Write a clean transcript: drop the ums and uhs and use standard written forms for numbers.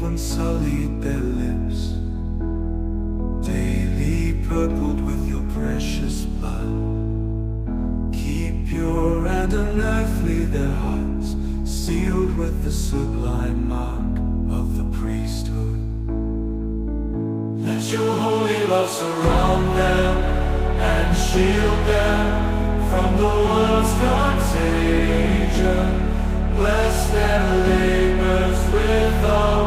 unsullied their lips, daily purpled with your precious blood. Keep pure and unearthly their hearts, sealed with the sublime mark of the priesthood. Let your holy love surround them and shield them from the world's contagion. Bless their labors with all